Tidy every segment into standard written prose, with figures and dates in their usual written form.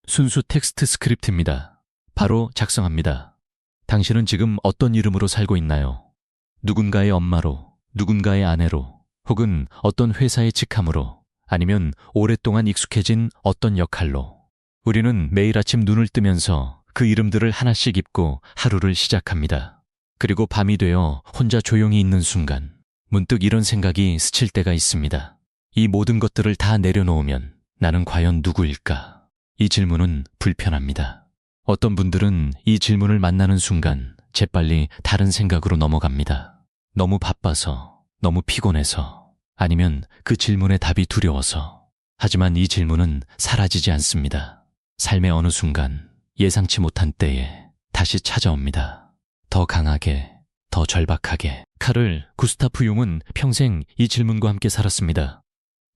순수 텍스트 스크립트입니다. 바로 작성합니다. 당신은 지금 어떤 이름으로 살고 있나요? 누군가의 엄마로, 누군가의 아내로, 혹은 어떤 회사의 직함으로, 아니면 오랫동안 익숙해진 어떤 역할로. 우리는 매일 아침 눈을 뜨면서 그 이름들을 하나씩 입고 하루를 시작합니다. 그리고 밤이 되어 혼자 조용히 있는 순간 문득 이런 생각이 스칠 때가 있습니다. 이 모든 것들을 다 내려놓으면 나는 과연 누구일까? 이 질문은 불편합니다. 어떤 분들은 이 질문을 만나는 순간 재빨리 다른 생각으로 넘어갑니다. 너무 바빠서, 너무 피곤해서, 아니면 그 질문의 답이 두려워서. 하지만 이 질문은 사라지지 않습니다. 삶의 어느 순간 예상치 못한 때에 다시 찾아옵니다. 더 강하게, 더 절박하게. 카를 구스타프 융은 평생 이 질문과 함께 살았습니다.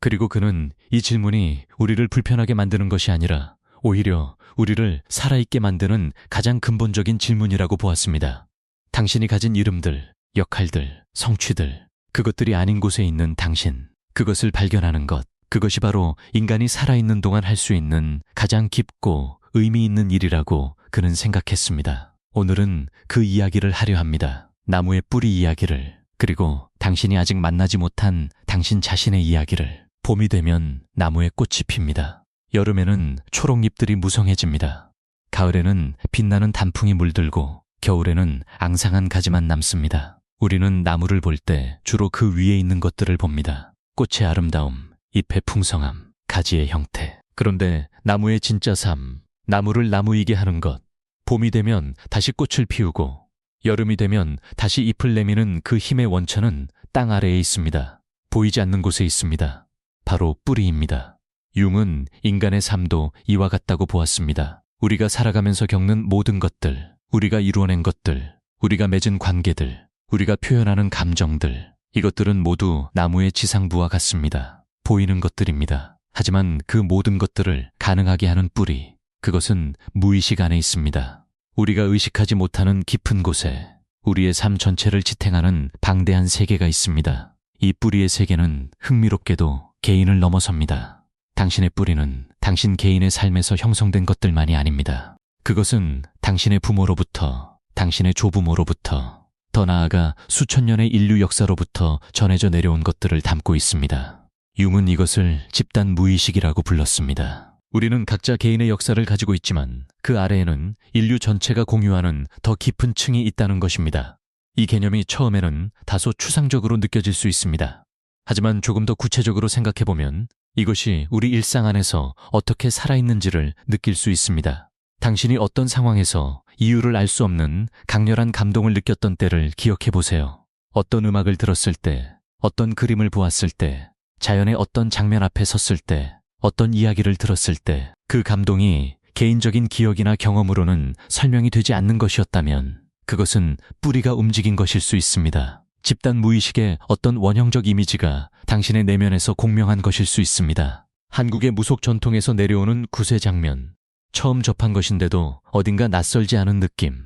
그리고 그는 이 질문이 우리를 불편하게 만드는 것이 아니라 오히려 우리를 살아있게 만드는 가장 근본적인 질문이라고 보았습니다. 당신이 가진 이름들, 역할들, 성취들, 그것들이 아닌 곳에 있는 당신, 그것을 발견하는 것, 그것이 바로 인간이 살아있는 동안 할 수 있는 가장 깊고 의미 있는 일이라고 그는 생각했습니다. 오늘은 그 이야기를 하려 합니다. 나무의 뿌리 이야기를, 그리고 당신이 아직 만나지 못한 당신 자신의 이야기를. 봄이 되면 나무에 꽃이 핍니다. 여름에는 초록잎들이 무성해집니다. 가을에는 빛나는 단풍이 물들고 겨울에는 앙상한 가지만 남습니다. 우리는 나무를 볼 때 주로 그 위에 있는 것들을 봅니다. 꽃의 아름다움, 잎의 풍성함, 가지의 형태. 그런데 나무의 진짜 삶, 나무를 나무이게 하는 것. 봄이 되면 다시 꽃을 피우고 여름이 되면 다시 잎을 내미는 그 힘의 원천은 땅 아래에 있습니다. 보이지 않는 곳에 있습니다. 바로 뿌리입니다. 융은 인간의 삶도 이와 같다고 보았습니다. 우리가 살아가면서 겪는 모든 것들, 우리가 이루어낸 것들, 우리가 맺은 관계들, 우리가 표현하는 감정들, 이것들은 모두 나무의 지상부와 같습니다. 보이는 것들입니다. 하지만 그 모든 것들을 가능하게 하는 뿌리, 그것은 무의식 안에 있습니다. 우리가 의식하지 못하는 깊은 곳에 우리의 삶 전체를 지탱하는 방대한 세계가 있습니다. 이 뿌리의 세계는 흥미롭게도 개인을 넘어섭니다. 당신의 뿌리는 당신 개인의 삶에서 형성된 것들만이 아닙니다. 그것은 당신의 부모로부터, 당신의 조부모로부터, 더 나아가 수천 년의 인류 역사로부터 전해져 내려온 것들을 담고 있습니다. 융은 이것을 집단 무의식이라고 불렀습니다. 우리는 각자 개인의 역사를 가지고 있지만 그 아래에는 인류 전체가 공유하는 더 깊은 층이 있다는 것입니다. 이 개념이 처음에는 다소 추상적으로 느껴질 수 있습니다. 하지만 조금 더 구체적으로 생각해보면 이것이 우리 일상 안에서 어떻게 살아있는지를 느낄 수 있습니다. 당신이 어떤 상황에서 이유를 알 수 없는 강렬한 감동을 느꼈던 때를 기억해보세요. 어떤 음악을 들었을 때, 어떤 그림을 보았을 때, 자연의 어떤 장면 앞에 섰을 때, 어떤 이야기를 들었을 때, 그 감동이 개인적인 기억이나 경험으로는 설명이 되지 않는 것이었다면 그것은 뿌리가 움직인 것일 수 있습니다. 집단 무의식의 어떤 원형적 이미지가 당신의 내면에서 공명한 것일 수 있습니다. 한국의 무속 전통에서 내려오는 구세 장면, 처음 접한 것인데도 어딘가 낯설지 않은 느낌.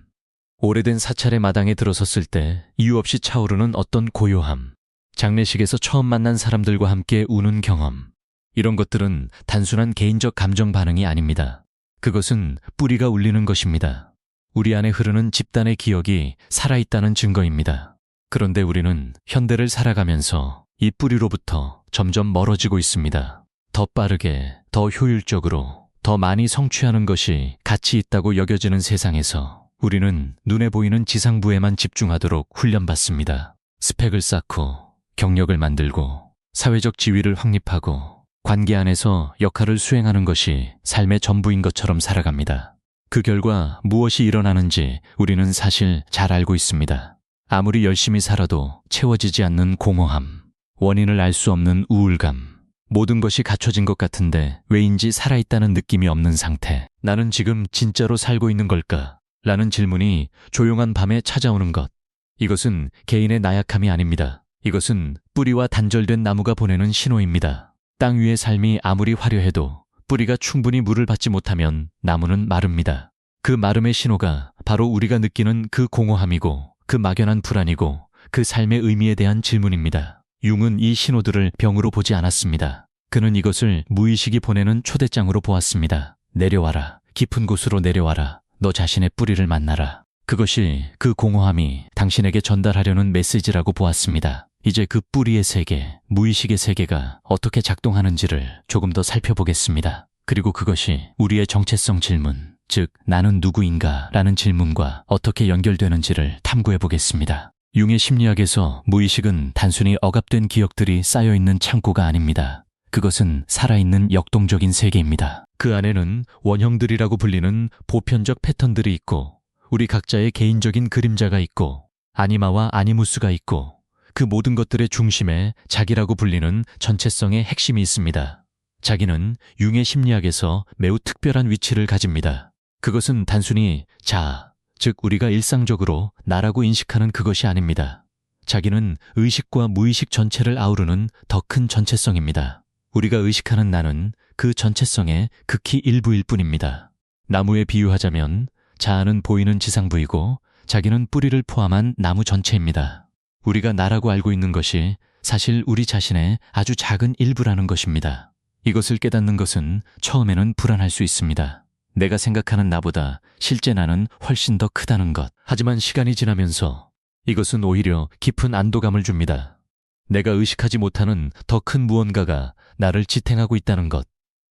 오래된 사찰의 마당에 들어섰을 때 이유 없이 차오르는 어떤 고요함. 장례식에서 처음 만난 사람들과 함께 우는 경험. 이런 것들은 단순한 개인적 감정 반응이 아닙니다. 그것은 뿌리가 울리는 것입니다. 우리 안에 흐르는 집단의 기억이 살아있다는 증거입니다. 그런데 우리는 현대를 살아가면서 이 뿌리로부터 점점 멀어지고 있습니다. 더 빠르게, 더 효율적으로, 더 많이 성취하는 것이 가치 있다고 여겨지는 세상에서 우리는 눈에 보이는 지상부에만 집중하도록 훈련받습니다. 스펙을 쌓고, 경력을 만들고, 사회적 지위를 확립하고, 관계 안에서 역할을 수행하는 것이 삶의 전부인 것처럼 살아갑니다. 그 결과 무엇이 일어나는지 우리는 사실 잘 알고 있습니다. 아무리 열심히 살아도 채워지지 않는 공허함, 원인을 알 수 없는 우울감, 모든 것이 갖춰진 것 같은데 왜인지 살아있다는 느낌이 없는 상태. 나는 지금 진짜로 살고 있는 걸까? 라는 질문이 조용한 밤에 찾아오는 것. 이것은 개인의 나약함이 아닙니다. 이것은 뿌리와 단절된 나무가 보내는 신호입니다. 땅 위의 삶이 아무리 화려해도 뿌리가 충분히 물을 받지 못하면 나무는 마릅니다. 그 마름의 신호가 바로 우리가 느끼는 그 공허함이고 그 막연한 불안이고 그 삶의 의미에 대한 질문입니다. 융은 이 신호들을 병으로 보지 않았습니다. 그는 이것을 무의식이 보내는 초대장으로 보았습니다. 내려와라. 깊은 곳으로 내려와라. 너 자신의 뿌리를 만나라. 그것이 그 공허함이 당신에게 전달하려는 메시지라고 보았습니다. 이제 그 뿌리의 세계, 무의식의 세계가 어떻게 작동하는지를 조금 더 살펴보겠습니다. 그리고 그것이 우리의 정체성 질문, 즉 나는 누구인가 라는 질문과 어떻게 연결되는지를 탐구해 보겠습니다. 융의 심리학에서 무의식은 단순히 억압된 기억들이 쌓여있는 창고가 아닙니다. 그것은 살아있는 역동적인 세계입니다. 그 안에는 원형들이라고 불리는 보편적 패턴들이 있고 우리 각자의 개인적인 그림자가 있고 아니마와 아니무스가 있고 그 모든 것들의 중심에 자기라고 불리는 전체성의 핵심이 있습니다. 자기는 융의 심리학에서 매우 특별한 위치를 가집니다. 그것은 단순히 자, 즉 우리가 일상적으로 나라고 인식하는 그것이 아닙니다. 자기는 의식과 무의식 전체를 아우르는 더 큰 전체성입니다. 우리가 의식하는 나는 그 전체성의 극히 일부일 뿐입니다. 나무에 비유하자면 자아는 보이는 지상부이고 자기는 뿌리를 포함한 나무 전체입니다. 우리가 나라고 알고 있는 것이 사실 우리 자신의 아주 작은 일부라는 것입니다. 이것을 깨닫는 것은 처음에는 불안할 수 있습니다. 내가 생각하는 나보다 실제 나는 훨씬 더 크다는 것. 하지만 시간이 지나면서 이것은 오히려 깊은 안도감을 줍니다. 내가 의식하지 못하는 더 큰 무언가가 나를 지탱하고 있다는 것.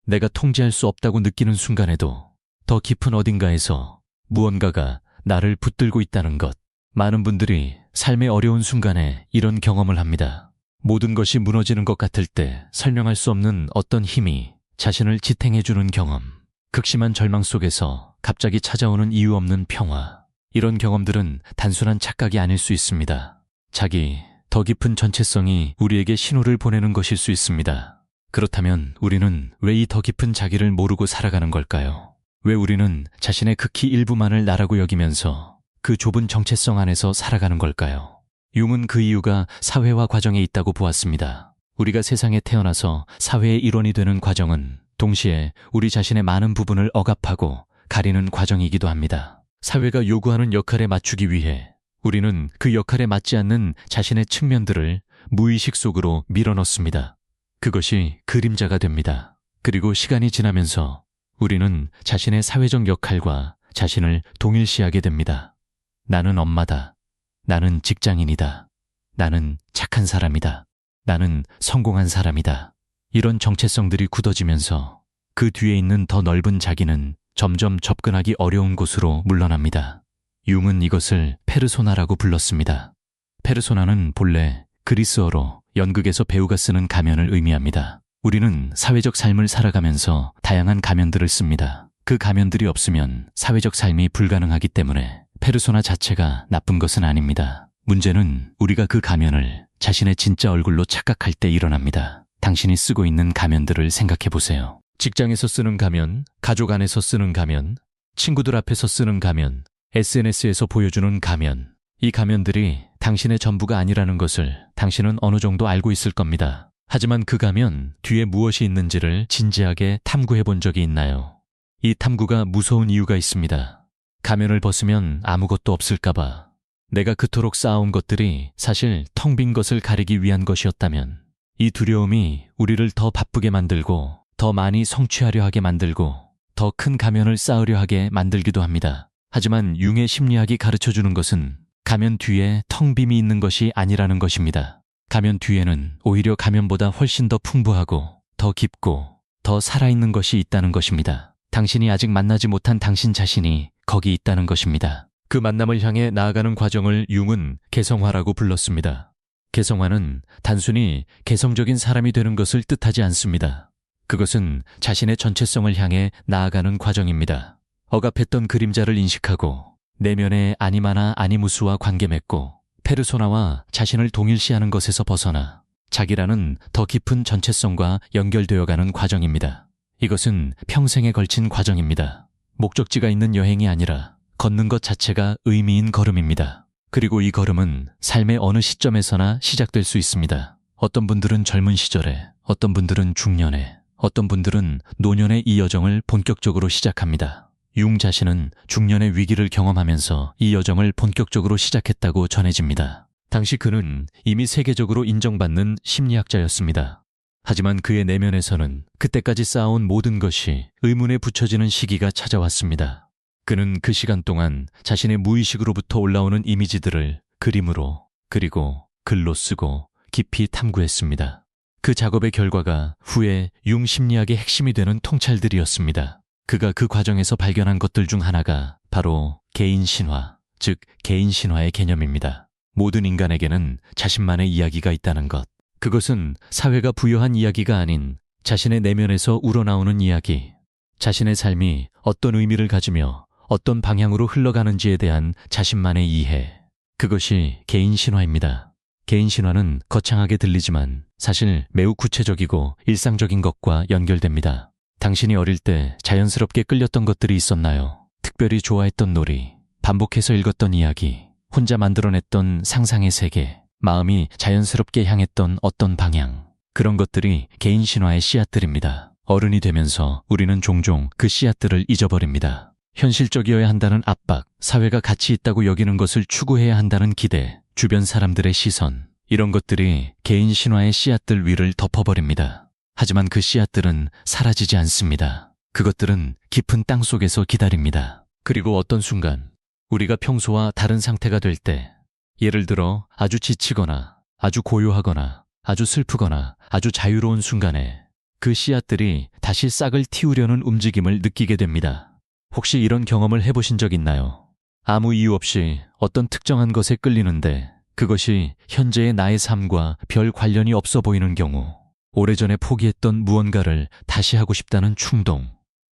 내가 통제할 수 없다고 느끼는 순간에도 더 깊은 어딘가에서 무언가가 나를 붙들고 있다는 것. 많은 분들이 삶의 어려운 순간에 이런 경험을 합니다. 모든 것이 무너지는 것 같을 때 설명할 수 없는 어떤 힘이 자신을 지탱해주는 경험. 극심한 절망 속에서 갑자기 찾아오는 이유 없는 평화. 이런 경험들은 단순한 착각이 아닐 수 있습니다. 자기, 더 깊은 전체성이 우리에게 신호를 보내는 것일 수 있습니다. 그렇다면 우리는 왜 이 더 깊은 자기를 모르고 살아가는 걸까요? 왜 우리는 자신의 극히 일부만을 나라고 여기면서 그 좁은 정체성 안에서 살아가는 걸까요? 융은 그 이유가 사회화 과정에 있다고 보았습니다. 우리가 세상에 태어나서 사회의 일원이 되는 과정은 동시에 우리 자신의 많은 부분을 억압하고 가리는 과정이기도 합니다. 사회가 요구하는 역할에 맞추기 위해 우리는 그 역할에 맞지 않는 자신의 측면들을 무의식 속으로 밀어넣습니다. 그것이 그림자가 됩니다. 그리고 시간이 지나면서 우리는 자신의 사회적 역할과 자신을 동일시하게 됩니다. 나는 엄마다. 나는 직장인이다. 나는 착한 사람이다. 나는 성공한 사람이다. 이런 정체성들이 굳어지면서 그 뒤에 있는 더 넓은 자기는 점점 접근하기 어려운 곳으로 물러납니다. 융은 이것을 페르소나라고 불렀습니다. 페르소나는 본래 그리스어로 연극에서 배우가 쓰는 가면을 의미합니다. 우리는 사회적 삶을 살아가면서 다양한 가면들을 씁니다. 그 가면들이 없으면 사회적 삶이 불가능하기 때문에 페르소나 자체가 나쁜 것은 아닙니다. 문제는 우리가 그 가면을 자신의 진짜 얼굴로 착각할 때 일어납니다. 당신이 쓰고 있는 가면들을 생각해 보세요. 직장에서 쓰는 가면, 가족 안에서 쓰는 가면, 친구들 앞에서 쓰는 가면, SNS에서 보여주는 가면. 이 가면들이 당신의 전부가 아니라는 것을 당신은 어느 정도 알고 있을 겁니다. 하지만 그 가면 뒤에 무엇이 있는지를 진지하게 탐구해 본 적이 있나요? 이 탐구가 무서운 이유가 있습니다. 가면을 벗으면 아무것도 없을까봐. 내가 그토록 쌓아온 것들이 사실 텅 빈 것을 가리기 위한 것이었다면 이 두려움이 우리를 더 바쁘게 만들고 더 많이 성취하려 하게 만들고 더 큰 가면을 쌓으려 하게 만들기도 합니다. 하지만 융의 심리학이 가르쳐주는 것은 가면 뒤에 텅 빔이 있는 것이 아니라는 것입니다. 가면 뒤에는 오히려 가면보다 훨씬 더 풍부하고 더 깊고 더 살아있는 것이 있다는 것입니다. 당신이 아직 만나지 못한 당신 자신이 거기 있다는 것입니다. 그 만남을 향해 나아가는 과정을 융은 개성화라고 불렀습니다. 개성화는 단순히 개성적인 사람이 되는 것을 뜻하지 않습니다. 그것은 자신의 전체성을 향해 나아가는 과정입니다. 억압했던 그림자를 인식하고 내면의 아니마나 아니무스와 관계 맺고 페르소나와 자신을 동일시하는 것에서 벗어나 자기라는 더 깊은 전체성과 연결되어가는 과정입니다. 이것은 평생에 걸친 과정입니다. 목적지가 있는 여행이 아니라 걷는 것 자체가 의미인 걸음입니다. 그리고 이 걸음은 삶의 어느 시점에서나 시작될 수 있습니다. 어떤 분들은 젊은 시절에, 어떤 분들은 중년에, 어떤 분들은 노년에 이 여정을 본격적으로 시작합니다. 융 자신은 중년의 위기를 경험하면서 이 여정을 본격적으로 시작했다고 전해집니다. 당시 그는 이미 세계적으로 인정받는 심리학자였습니다. 하지만 그의 내면에서는 그때까지 쌓아온 모든 것이 의문에 붙여지는 시기가 찾아왔습니다. 그는 그 시간 동안 자신의 무의식으로부터 올라오는 이미지들을 그림으로 그리고 글로 쓰고 깊이 탐구했습니다. 그 작업의 결과가 후에 융 심리학의 핵심이 되는 통찰들이었습니다. 그가 그 과정에서 발견한 것들 중 하나가 바로 개인 신화, 즉 개인 신화의 개념입니다. 모든 인간에게는 자신만의 이야기가 있다는 것. 그것은 사회가 부여한 이야기가 아닌 자신의 내면에서 우러나오는 이야기, 자신의 삶이 어떤 의미를 가지며 어떤 방향으로 흘러가는지에 대한 자신만의 이해. 그것이 개인 신화입니다. 개인 신화는 거창하게 들리지만 사실 매우 구체적이고 일상적인 것과 연결됩니다. 당신이 어릴 때 자연스럽게 끌렸던 것들이 있었나요? 특별히 좋아했던 놀이, 반복해서 읽었던 이야기, 혼자 만들어냈던 상상의 세계, 마음이 자연스럽게 향했던 어떤 방향. 그런 것들이 개인 신화의 씨앗들입니다. 어른이 되면서 우리는 종종 그 씨앗들을 잊어버립니다. 현실적이어야 한다는 압박, 사회가 가치 있다고 여기는 것을 추구해야 한다는 기대, 주변 사람들의 시선, 이런 것들이 개인 신화의 씨앗들 위를 덮어버립니다. 하지만 그 씨앗들은 사라지지 않습니다. 그것들은 깊은 땅 속에서 기다립니다. 그리고 어떤 순간 우리가 평소와 다른 상태가 될 때, 예를 들어 아주 지치거나 아주 고요하거나 아주 슬프거나 아주 자유로운 순간에 그 씨앗들이 다시 싹을 틔우려는 움직임을 느끼게 됩니다. 혹시 이런 경험을 해보신 적 있나요? 아무 이유 없이 어떤 특정한 것에 끌리는데 그것이 현재의 나의 삶과 별 관련이 없어 보이는 경우, 오래전에 포기했던 무언가를 다시 하고 싶다는 충동,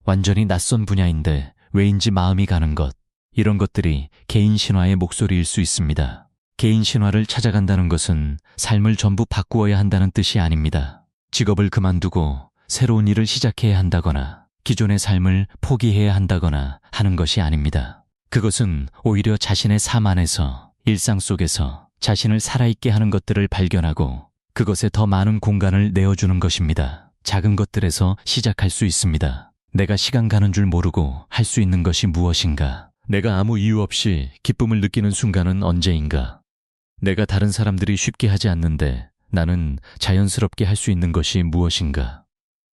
완전히 낯선 분야인데 왜인지 마음이 가는 것, 이런 것들이 개인 신화의 목소리일 수 있습니다. 개인 신화를 찾아간다는 것은 삶을 전부 바꾸어야 한다는 뜻이 아닙니다. 직업을 그만두고 새로운 일을 시작해야 한다거나 기존의 삶을 포기해야 한다거나 하는 것이 아닙니다. 그것은 오히려 자신의 삶 안에서, 일상 속에서 자신을 살아있게 하는 것들을 발견하고 그것에 더 많은 공간을 내어주는 것입니다. 작은 것들에서 시작할 수 있습니다. 내가 시간 가는 줄 모르고 할 수 있는 것이 무엇인가? 내가 아무 이유 없이 기쁨을 느끼는 순간은 언제인가? 내가 다른 사람들이 쉽게 하지 않는데 나는 자연스럽게 할 수 있는 것이 무엇인가?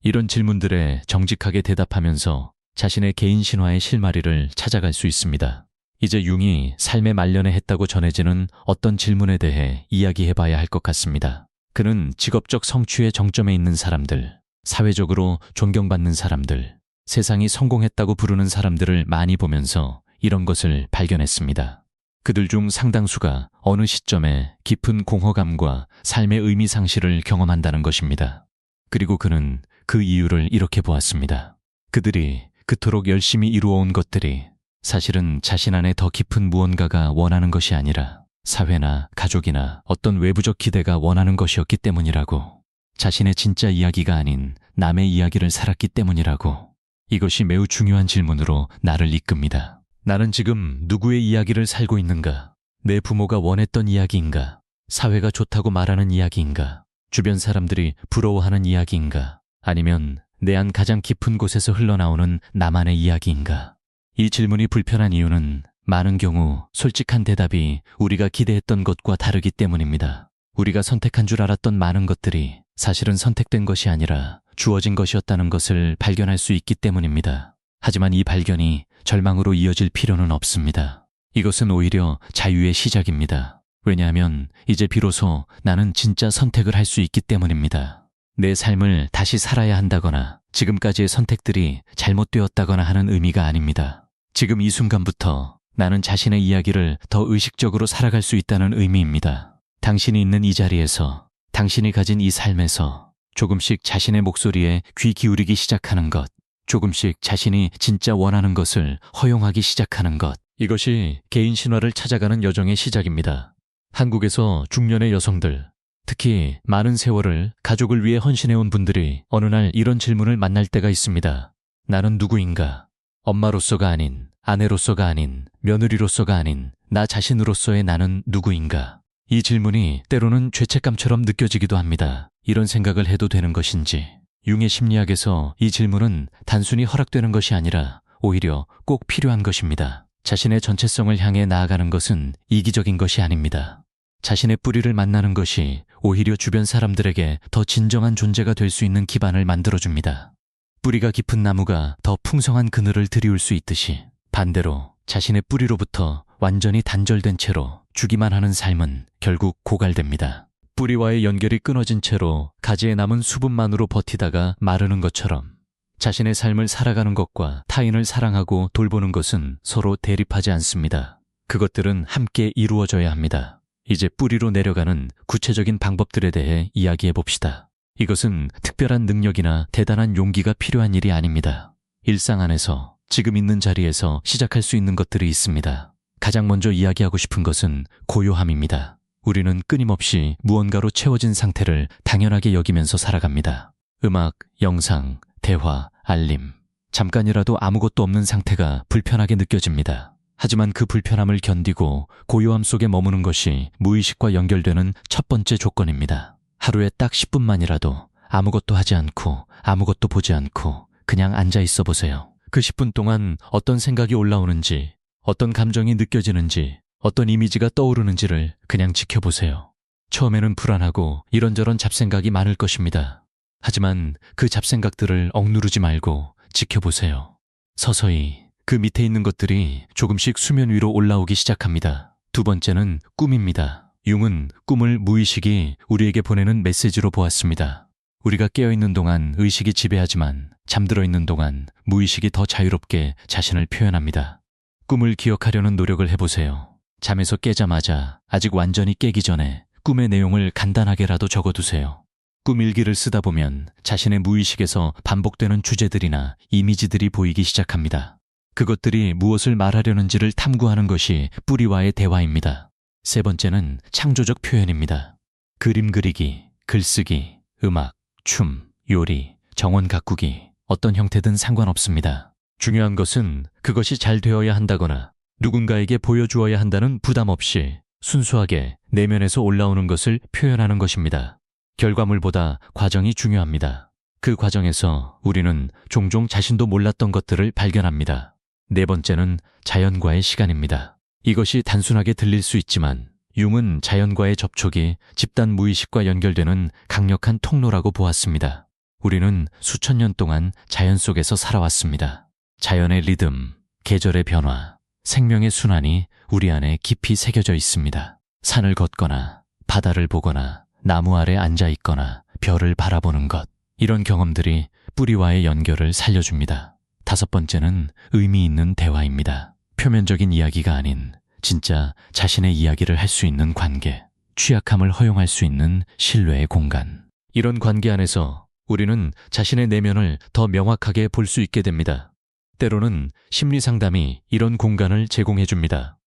이런 질문들에 정직하게 대답하면서 자신의 개인 신화의 실마리를 찾아갈 수 있습니다. 이제 융이 삶의 말년에 했다고 전해지는 어떤 질문에 대해 이야기해봐야 할 것 같습니다. 그는 직업적 성취의 정점에 있는 사람들, 사회적으로 존경받는 사람들, 세상이 성공했다고 부르는 사람들을 많이 보면서 이런 것을 발견했습니다. 그들 중 상당수가 어느 시점에 깊은 공허감과 삶의 의미 상실을 경험한다는 것입니다. 그리고 그는 그 이유를 이렇게 보았습니다. 그들이 그토록 열심히 이루어온 것들이 사실은 자신 안에 더 깊은 무언가가 원하는 것이 아니라 사회나 가족이나 어떤 외부적 기대가 원하는 것이었기 때문이라고, 자신의 진짜 이야기가 아닌 남의 이야기를 살았기 때문이라고. 이것이 매우 중요한 질문으로 나를 이끕니다. 나는 지금 누구의 이야기를 살고 있는가? 내 부모가 원했던 이야기인가? 사회가 좋다고 말하는 이야기인가? 주변 사람들이 부러워하는 이야기인가? 아니면 내 안 가장 깊은 곳에서 흘러나오는 나만의 이야기인가? 이 질문이 불편한 이유는 많은 경우 솔직한 대답이 우리가 기대했던 것과 다르기 때문입니다. 우리가 선택한 줄 알았던 많은 것들이 사실은 선택된 것이 아니라 주어진 것이었다는 것을 발견할 수 있기 때문입니다. 하지만 이 발견이 절망으로 이어질 필요는 없습니다. 이것은 오히려 자유의 시작입니다. 왜냐하면 이제 비로소 나는 진짜 선택을 할 수 있기 때문입니다. 내 삶을 다시 살아야 한다거나 지금까지의 선택들이 잘못되었다거나 하는 의미가 아닙니다. 지금 이 순간부터 나는 자신의 이야기를 더 의식적으로 살아갈 수 있다는 의미입니다. 당신이 있는 이 자리에서, 당신이 가진 이 삶에서 조금씩 자신의 목소리에 귀 기울이기 시작하는 것, 조금씩 자신이 진짜 원하는 것을 허용하기 시작하는 것, 이것이 개인 신화를 찾아가는 여정의 시작입니다. 한국에서 중년의 여성들, 특히 많은 세월을 가족을 위해 헌신해온 분들이 어느 날 이런 질문을 만날 때가 있습니다. 나는 누구인가? 엄마로서가 아닌, 아내로서가 아닌, 며느리로서가 아닌 나 자신으로서의 나는 누구인가? 이 질문이 때로는 죄책감처럼 느껴지기도 합니다. 이런 생각을 해도 되는 것인지. 융의 심리학에서 이 질문은 단순히 허락되는 것이 아니라 오히려 꼭 필요한 것입니다. 자신의 전체성을 향해 나아가는 것은 이기적인 것이 아닙니다. 자신의 뿌리를 만나는 것이 오히려 주변 사람들에게 더 진정한 존재가 될 수 있는 기반을 만들어줍니다. 뿌리가 깊은 나무가 더 풍성한 그늘을 들이울 수 있듯이 반대로 자신의 뿌리로부터 완전히 단절된 채로 주기만 하는 삶은 결국 고갈됩니다. 뿌리와의 연결이 끊어진 채로 가지에 남은 수분만으로 버티다가 마르는 것처럼 자신의 삶을 살아가는 것과 타인을 사랑하고 돌보는 것은 서로 대립하지 않습니다. 그것들은 함께 이루어져야 합니다. 이제 뿌리로 내려가는 구체적인 방법들에 대해 이야기해 봅시다. 이것은 특별한 능력이나 대단한 용기가 필요한 일이 아닙니다. 일상 안에서 지금 있는 자리에서 시작할 수 있는 것들이 있습니다. 가장 먼저 이야기하고 싶은 것은 고요함입니다. 우리는 끊임없이 무언가로 채워진 상태를 당연하게 여기면서 살아갑니다. 음악, 영상, 대화, 알림. 잠깐이라도 아무것도 없는 상태가 불편하게 느껴집니다. 하지만 그 불편함을 견디고 고요함 속에 머무는 것이 무의식과 연결되는 첫 번째 조건입니다. 하루에 딱 10분만이라도 아무것도 하지 않고 아무것도 보지 않고 그냥 앉아 있어 보세요. 그 10분 동안 어떤 생각이 올라오는지, 어떤 감정이 느껴지는지, 어떤 이미지가 떠오르는지를 그냥 지켜보세요. 처음에는 불안하고 이런저런 잡생각이 많을 것입니다. 하지만 그 잡생각들을 억누르지 말고 지켜보세요. 서서히 그 밑에 있는 것들이 조금씩 수면 위로 올라오기 시작합니다. 두 번째는 꿈입니다. 융은 꿈을 무의식이 우리에게 보내는 메시지로 보았습니다. 우리가 깨어있는 동안 의식이 지배하지만 잠들어 있는 동안 무의식이 더 자유롭게 자신을 표현합니다. 꿈을 기억하려는 노력을 해보세요. 잠에서 깨자마자 아직 완전히 깨기 전에 꿈의 내용을 간단하게라도 적어두세요. 꿈 일기를 쓰다 보면 자신의 무의식에서 반복되는 주제들이나 이미지들이 보이기 시작합니다. 그것들이 무엇을 말하려는지를 탐구하는 것이 뿌리와의 대화입니다. 세 번째는 창조적 표현입니다. 그림 그리기, 글쓰기, 음악, 춤, 요리, 정원 가꾸기, 어떤 형태든 상관없습니다. 중요한 것은 그것이 잘 되어야 한다거나 누군가에게 보여주어야 한다는 부담 없이 순수하게 내면에서 올라오는 것을 표현하는 것입니다. 결과물보다 과정이 중요합니다. 그 과정에서 우리는 종종 자신도 몰랐던 것들을 발견합니다. 네 번째는 자연과의 시간입니다. 이것이 단순하게 들릴 수 있지만 융은 자연과의 접촉이 집단 무의식과 연결되는 강력한 통로라고 보았습니다. 우리는 수천 년 동안 자연 속에서 살아왔습니다. 자연의 리듬, 계절의 변화, 생명의 순환이 우리 안에 깊이 새겨져 있습니다. 산을 걷거나 바다를 보거나 나무 아래 앉아 있거나 별을 바라보는 것, 이런 경험들이 뿌리와의 연결을 살려줍니다. 다섯 번째는 의미 있는 대화입니다. 표면적인 이야기가 아닌 진짜 자신의 이야기를 할 수 있는 관계, 취약함을 허용할 수 있는 신뢰의 공간. 이런 관계 안에서 우리는 자신의 내면을 더 명확하게 볼 수 있게 됩니다. 때로는 심리 상담이 이런 공간을 제공해 줍니다.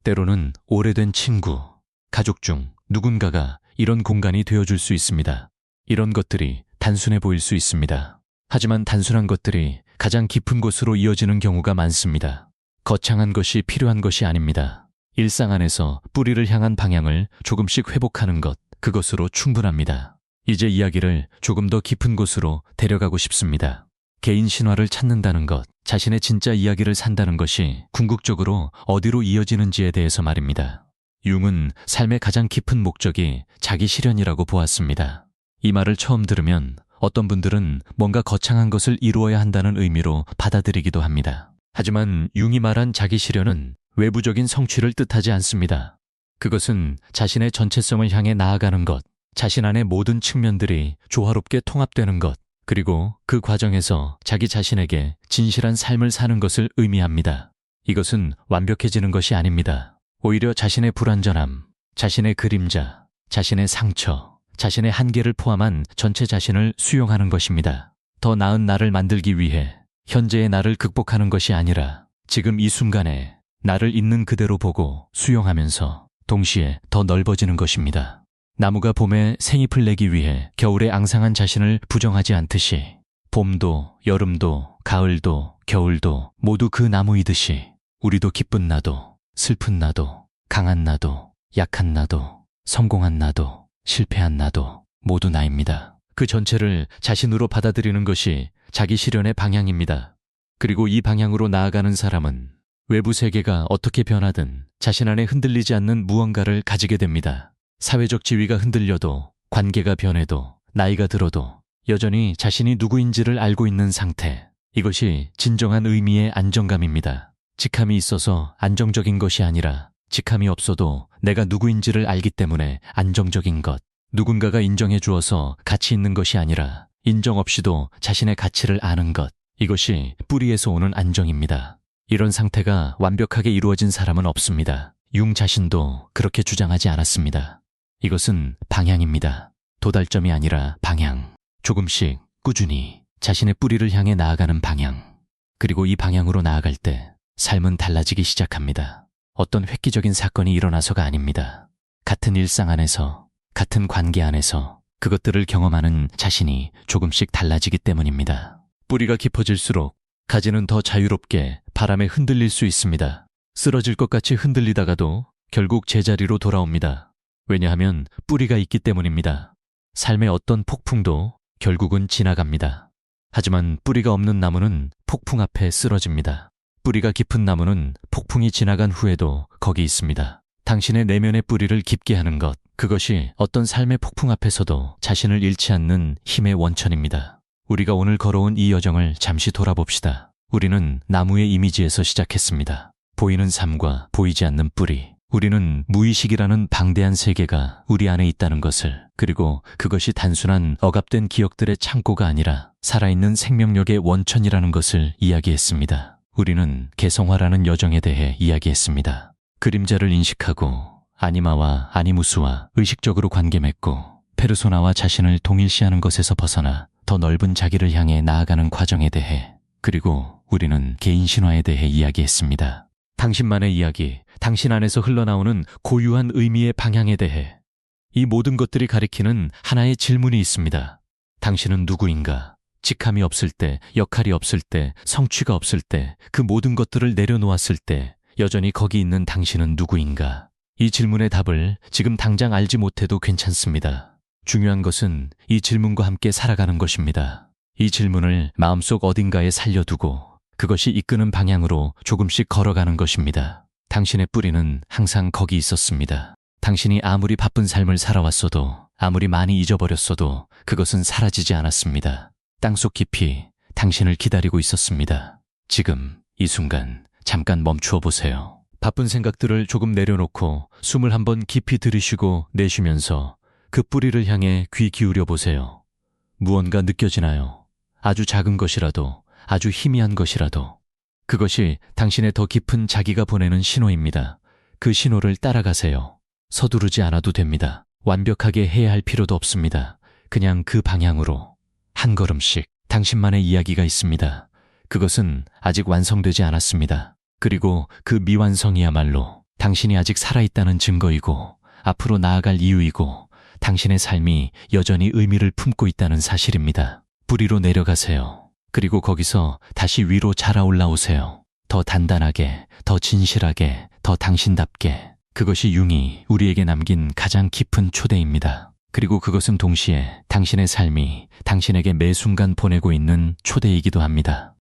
때로는 오래된 친구, 가족 중 누군가가 이런 공간이 되어줄 수 있습니다. 이런 것들이 단순해 보일 수 있습니다. 하지만 단순한 것들이 가장 깊은 곳으로 이어지는 경우가 많습니다. 거창한 것이 필요한 것이 아닙니다. 일상 안에서 뿌리를 향한 방향을 조금씩 회복하는 것, 그것으로 충분합니다. 이제 이야기를 조금 더 깊은 곳으로 데려가고 싶습니다. 개인 신화를 찾는다는 것, 자신의 진짜 이야기를 산다는 것이 궁극적으로 어디로 이어지는지에 대해서 말입니다. 융은 삶의 가장 깊은 목적이 자기 실현이라고 보았습니다. 이 말을 처음 들으면 어떤 분들은 뭔가 거창한 것을 이루어야 한다는 의미로 받아들이기도 합니다. 하지만 융이 말한 자기 실현은 외부적인 성취를 뜻하지 않습니다. 그것은 자신의 전체성을 향해 나아가는 것, 자신 안의 모든 측면들이 조화롭게 통합되는 것, 그리고 그 과정에서 자기 자신에게 진실한 삶을 사는 것을 의미합니다. 이것은 완벽해지는 것이 아닙니다. 오히려 자신의 불완전함, 자신의 그림자, 자신의 상처, 자신의 한계를 포함한 전체 자신을 수용하는 것입니다. 더 나은 나를 만들기 위해 현재의 나를 극복하는 것이 아니라 지금 이 순간에 나를 있는 그대로 보고 수용하면서 동시에 더 넓어지는 것입니다. 나무가 봄에 생잎을 내기 위해 겨울에 앙상한 자신을 부정하지 않듯이 봄도 여름도 가을도 겨울도 모두 그 나무이듯이 우리도 기쁜 나도 슬픈 나도 강한 나도 약한 나도 성공한 나도 실패한 나도 모두 나입니다. 그 전체를 자신으로 받아들이는 것이 자기 실현의 방향입니다. 그리고 이 방향으로 나아가는 사람은 외부 세계가 어떻게 변하든 자신 안에 흔들리지 않는 무언가를 가지게 됩니다. 사회적 지위가 흔들려도 관계가 변해도 나이가 들어도 여전히 자신이 누구인지를 알고 있는 상태. 이것이 진정한 의미의 안정감입니다. 직함이 있어서 안정적인 것이 아니라 직함이 없어도 내가 누구인지를 알기 때문에 안정적인 것. 누군가가 인정해 주어서 가치 있는 것이 아니라 인정 없이도 자신의 가치를 아는 것. 이것이 뿌리에서 오는 안정입니다. 이런 상태가 완벽하게 이루어진 사람은 없습니다. 융 자신도 그렇게 주장하지 않았습니다. 이것은 방향입니다. 도달점이 아니라 방향. 조금씩 꾸준히 자신의 뿌리를 향해 나아가는 방향. 그리고 이 방향으로 나아갈 때 삶은 달라지기 시작합니다. 어떤 획기적인 사건이 일어나서가 아닙니다. 같은 일상 안에서, 같은 관계 안에서 그것들을 경험하는 자신이 조금씩 달라지기 때문입니다. 뿌리가 깊어질수록 가지는 더 자유롭게 바람에 흔들릴 수 있습니다. 쓰러질 것 같이 흔들리다가도 결국 제자리로 돌아옵니다. 왜냐하면 뿌리가 있기 때문입니다. 삶의 어떤 폭풍도 결국은 지나갑니다. 하지만 뿌리가 없는 나무는 폭풍 앞에 쓰러집니다. 뿌리가 깊은 나무는 폭풍이 지나간 후에도 거기 있습니다. 당신의 내면의 뿌리를 깊게 하는 것, 그것이 어떤 삶의 폭풍 앞에서도 자신을 잃지 않는 힘의 원천입니다. 우리가 오늘 걸어온 이 여정을 잠시 돌아봅시다. 우리는 나무의 이미지에서 시작했습니다. 보이는 삶과 보이지 않는 뿌리. 우리는 무의식이라는 방대한 세계가 우리 안에 있다는 것을, 그리고 그것이 단순한 억압된 기억들의 창고가 아니라 살아있는 생명력의 원천이라는 것을 이야기했습니다. 우리는 개성화라는 여정에 대해 이야기했습니다. 그림자를 인식하고 아니마와 아니무스와 의식적으로 관계 맺고 페르소나와 자신을 동일시하는 것에서 벗어나 더 넓은 자기를 향해 나아가는 과정에 대해, 그리고 우리는 개인 신화에 대해 이야기했습니다. 당신만의 이야기, 당신 안에서 흘러나오는 고유한 의미의 방향에 대해. 이 모든 것들이 가리키는 하나의 질문이 있습니다. 당신은 누구인가? 직함이 없을 때, 역할이 없을 때, 성취가 없을 때, 그 모든 것들을 내려놓았을 때 여전히 거기 있는 당신은 누구인가? 이 질문의 답을 지금 당장 알지 못해도 괜찮습니다. 중요한 것은 이 질문과 함께 살아가는 것입니다. 이 질문을 마음속 어딘가에 살려두고 그것이 이끄는 방향으로 조금씩 걸어가는 것입니다. 당신의 뿌리는 항상 거기 있었습니다. 당신이 아무리 바쁜 삶을 살아왔어도, 아무리 많이 잊어버렸어도 그것은 사라지지 않았습니다. 땅속 깊이 당신을 기다리고 있었습니다. 지금 이 순간 잠깐 멈추어 보세요. 바쁜 생각들을 조금 내려놓고 숨을 한번 깊이 들이쉬고 내쉬면서 그 뿌리를 향해 귀 기울여 보세요. 무언가 느껴지나요? 아주 작은 것이라도, 아주 희미한 것이라도. 그것이 당신의 더 깊은 자기가 보내는 신호입니다. 그 신호를 따라가세요. 서두르지 않아도 됩니다. 완벽하게 해야 할 필요도 없습니다. 그냥 그 방향으로 한 걸음씩. 당신만의 이야기가 있습니다. 그것은 아직 완성되지 않았습니다. 그리고 그 미완성이야말로 당신이 아직 살아있다는 증거이고 앞으로 나아갈 이유이고 당신의 삶이 여전히 의미를 품고 있다는 사실입니다. 뿌리로 내려가세요. 그리고 거기서 다시 위로 자라 올라오세요. 더 단단하게, 더 진실하게, 더 당신답게. 그것이 융이 우리에게 남긴 가장 깊은 초대입니다. 그리고 그것은 동시에 당신의 삶이 당신에게 매 순간 보내고 있는 초대이기도 합니다.